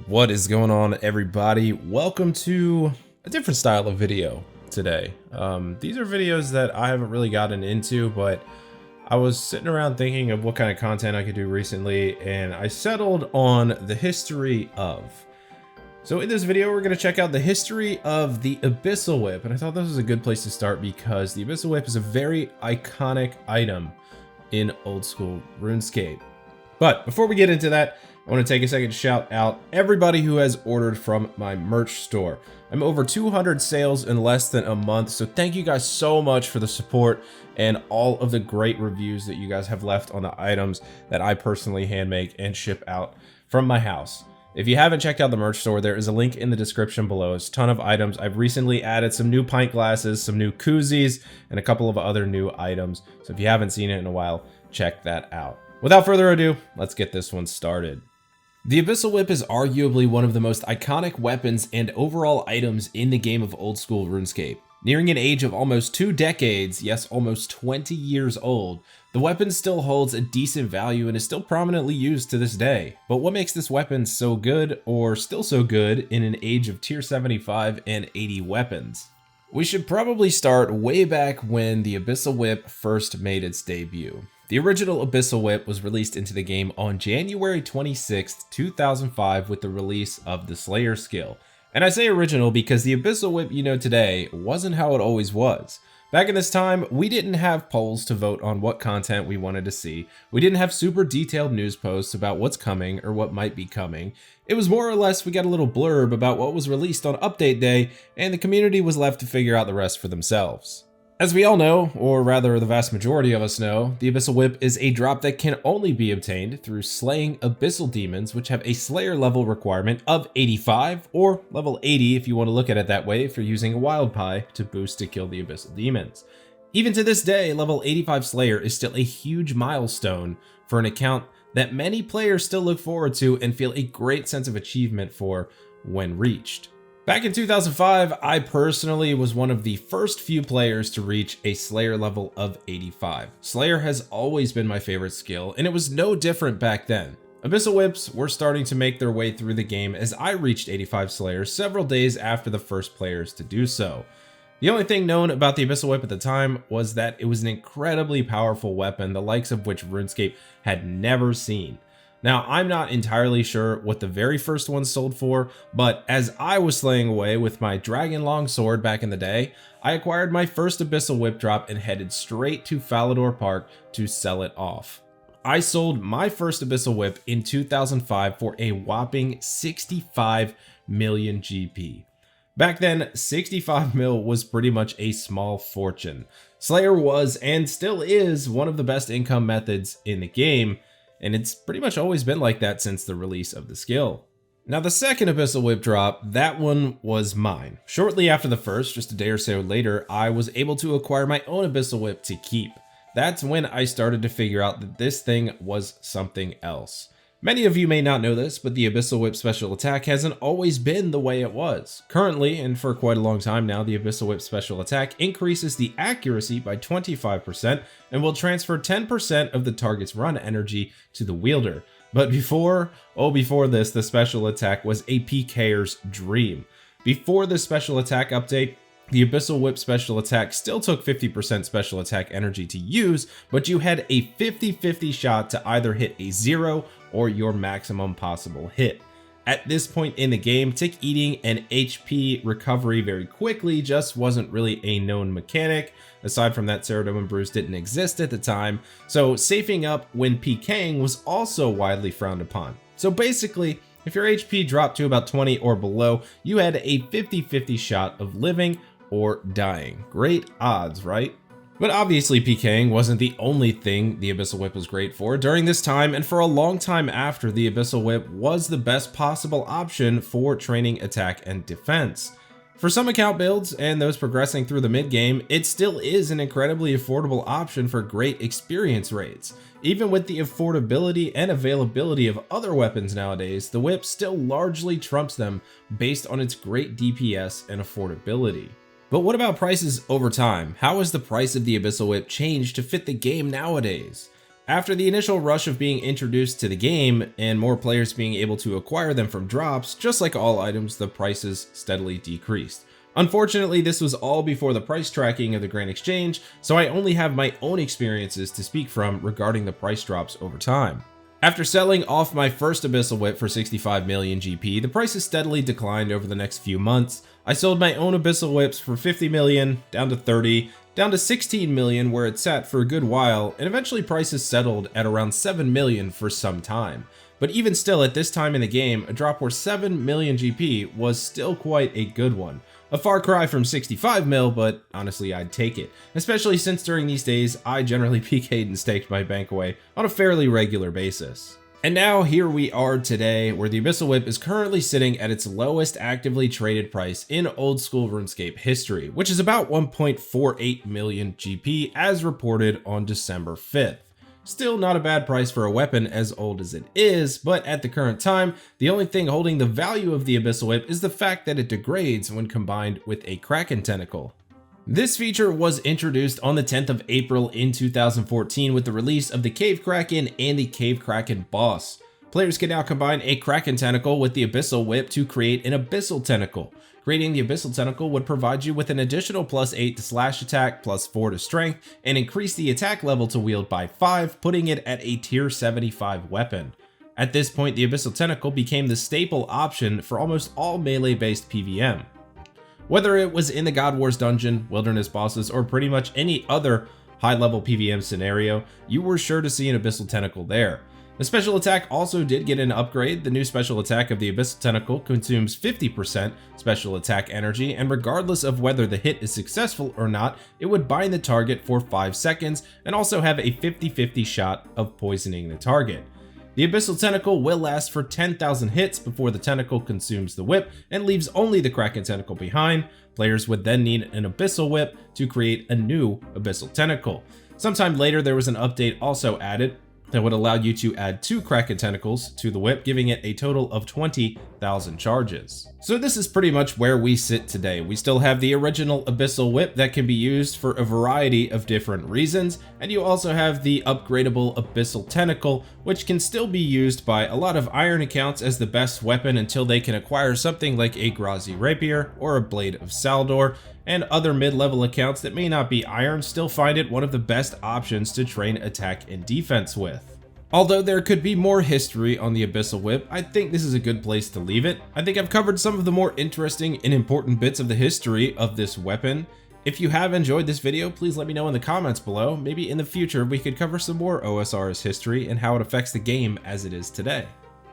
What is going on, everybody? Welcome to a different style of video today. These are videos that I haven't really gotten into, but I was sitting around thinking of what kind of content I could do recently, and I settled on the history of. So in this video, we're going to check out the history of the Abyssal Whip, and I thought this was a good place to start because the Abyssal Whip is a very iconic item in old school RuneScape. But before we get into that, I want to take a second to shout out everybody who has ordered from my merch store. I'm over 200 sales in less than a month, so thank you guys so much for the support and all of the great reviews that you guys have left on the items that I personally hand make and ship out from my house. If you haven't checked out the merch store, there is a link in the description below. It's a ton of items. I've recently added some new pint glasses, some new koozies, and a couple of other new items. So if you haven't seen it in a while, check that out. Without further ado, let's get this one started. The Abyssal Whip is arguably one of the most iconic weapons and overall items in the game of old school RuneScape. Nearing an age of almost 2 decades, yes, almost 20 years old, the weapon still holds a decent value and is still prominently used to this day. But what makes this weapon so good, or still so good, in an age of tier 75 and 80 weapons? We should probably start way back when the Abyssal Whip first made its debut. The original Abyssal Whip was released into the game on January 26, 2005 with the release of the Slayer skill. And I say original because the Abyssal Whip you know today wasn't how it always was. Back in this time, we didn't have polls to vote on what content we wanted to see. We didn't have super detailed news posts about what's coming or what might be coming. It was more or less we got a little blurb about what was released on update day, and the community was left to figure out the rest for themselves. As we all know, or rather the vast majority of us know, the Abyssal Whip is a drop that can only be obtained through slaying Abyssal demons, which have a Slayer level requirement of 85, or level 80 if you want to look at it that way if you're using a wild pie to boost to kill the Abyssal demons. Even to this day, level 85 Slayer is still a huge milestone for an account that many players still look forward to and feel a great sense of achievement for when reached. Back in 2005, I personally was one of the first few players to reach a Slayer level of 85. Slayer has always been my favorite skill, and it was no different back then. Abyssal Whips were starting to make their way through the game as I reached 85 Slayer several days after the first players to do so. The only thing known about the Abyssal Whip at the time was that it was an incredibly powerful weapon, the likes of which RuneScape had never seen. Now, I'm not entirely sure what the very first one sold for, but as I was slaying away with my Dragon Longsword back in the day, I acquired my first Abyssal Whip drop and headed straight to Falador Park to sell it off. I sold my first Abyssal Whip in 2005 for a whopping 65 million GP. Back then, 65 mil was pretty much a small fortune. Slayer was, and still is, one of the best income methods in the game, and it's pretty much always been like that since the release of the skill. Now the second Abyssal Whip drop, that one was mine. Shortly after the first, just a day or so later, I was able to acquire my own Abyssal Whip to keep. That's when I started to figure out that this thing was something else. Many of you may not know this, but the Abyssal Whip special attack hasn't always been the way it was. Currently, and for quite a long time now, the Abyssal Whip special attack increases the accuracy by 25% and will transfer 10% of the target's run energy to the wielder. But before this, the special attack was a PKer's dream. Before the special attack update, the Abyssal Whip special attack still took 50% special attack energy to use, but you had a 50-50 shot to either hit a 0 or your maximum possible hit. At this point in the game, tick eating and HP recovery very quickly just wasn't really a known mechanic. Aside from that, Ceridome Brews didn't exist at the time, so safing up when PKing was also widely frowned upon. So basically, if your HP dropped to about 20 or below, you had a 50-50 shot of living or dying. Great odds, right? But obviously PKing wasn't the only thing the Abyssal Whip was great for. During this time and for a long time after, the Abyssal Whip was the best possible option for training attack and defense. For some account builds and those progressing through the mid game, it still is an incredibly affordable option for great experience rates. Even with the affordability and availability of other weapons nowadays, the Whip still largely trumps them based on its great DPS and affordability. But what about prices over time? How has the price of the Abyssal Whip changed to fit the game nowadays? After the initial rush of being introduced to the game and more players being able to acquire them from drops, just like all items, the prices steadily decreased. Unfortunately, this was all before the price tracking of the Grand Exchange, so I only have my own experiences to speak from regarding the price drops over time. After selling off my first Abyssal Whip for 65 million GP, the prices steadily declined over the next few months. I sold my own Abyssal Whips for 50 million, down to 30, down to 16 million where it sat for a good while, and eventually prices settled at around 7 million for some time. But even still, at this time in the game, a drop worth 7 million GP was still quite a good one. A far cry from 65 mil, but honestly I'd take it, especially since during these days I generally PK'd and staked my bank away on a fairly regular basis. And now here we are today, where the Abyssal Whip is currently sitting at its lowest actively traded price in old school RuneScape history, which is about 1.48 million GP as reported on December 5th. Still not a bad price for a weapon as old as it is, but at the current time, the only thing holding the value of the Abyssal Whip is the fact that it degrades when combined with a Kraken tentacle. This feature was introduced on the 10th of April in 2014 with the release of the Cave Kraken and the Cave Kraken boss. Players can now combine a Kraken tentacle with the Abyssal Whip to create an Abyssal tentacle. Creating the Abyssal tentacle would provide you with an additional +8 to slash attack, +4 to strength, and increase the attack level to wield by 5, putting it at a tier 75 weapon. At this point, the Abyssal tentacle became the staple option for almost all melee-based PvM. Whether it was in the God Wars dungeon, wilderness bosses, or pretty much any other high-level PvM scenario, you were sure to see an Abyssal tentacle there. The special attack also did get an upgrade. The new special attack of the Abyssal Tentacle consumes 50% special attack energy, and regardless of whether the hit is successful or not, it would bind the target for 5 seconds and also have a 50-50 shot of poisoning the target. The Abyssal Tentacle will last for 10,000 hits before the tentacle consumes the whip and leaves only the Kraken tentacle behind. Players would then need an Abyssal Whip to create a new Abyssal Tentacle. Sometime later, there was an update also added that would allow you to add 2 Kraken tentacles to the whip, giving it a total of 20,000 charges. So this is pretty much where we sit today. We still have the original Abyssal Whip that can be used for a variety of different reasons, and you also have the upgradable Abyssal Tentacle, which can still be used by a lot of Iron accounts as the best weapon until they can acquire something like a Grazi Rapier or a Blade of Saldor, and other mid-level accounts that may not be Iron still find it one of the best options to train attack and defense with. Although there could be more history on the Abyssal Whip, I think this is a good place to leave it. I think I've covered some of the more interesting and important bits of the history of this weapon. If you have enjoyed this video, please let me know in the comments below. Maybe in the future we could cover some more OSRS history and how it affects the game as it is today.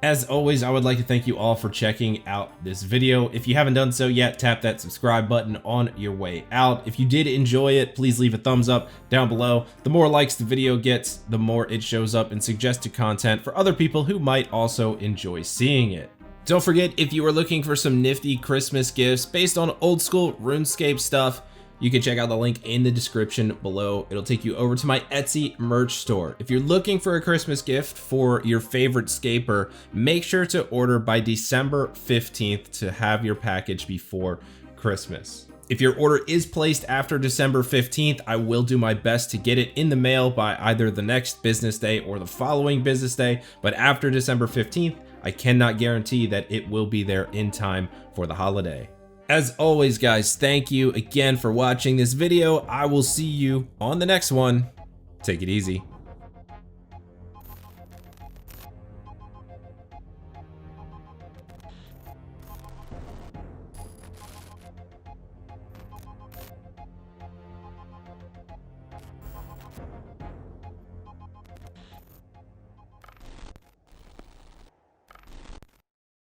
As always, I would like to thank you all for checking out this video. If you haven't done so yet, tap that subscribe button on your way out. If you did enjoy it, please leave a thumbs up down below. The more likes the video gets, the more it shows up in suggested content for other people who might also enjoy seeing it. Don't forget, if you are looking for some nifty Christmas gifts based on old school RuneScape stuff, you can check out the link in the description below. It'll take you over to my Etsy merch store. If you're looking for a Christmas gift for your favorite scaper, make sure to order by December 15th to have your package before Christmas. If your order is placed after December 15th, I will do my best to get it in the mail by either the next business day or the following business day, but after December 15th, I cannot guarantee that it will be there in time for the holiday. As always, guys, thank you again for watching this video. I will see you on the next one. Take it easy.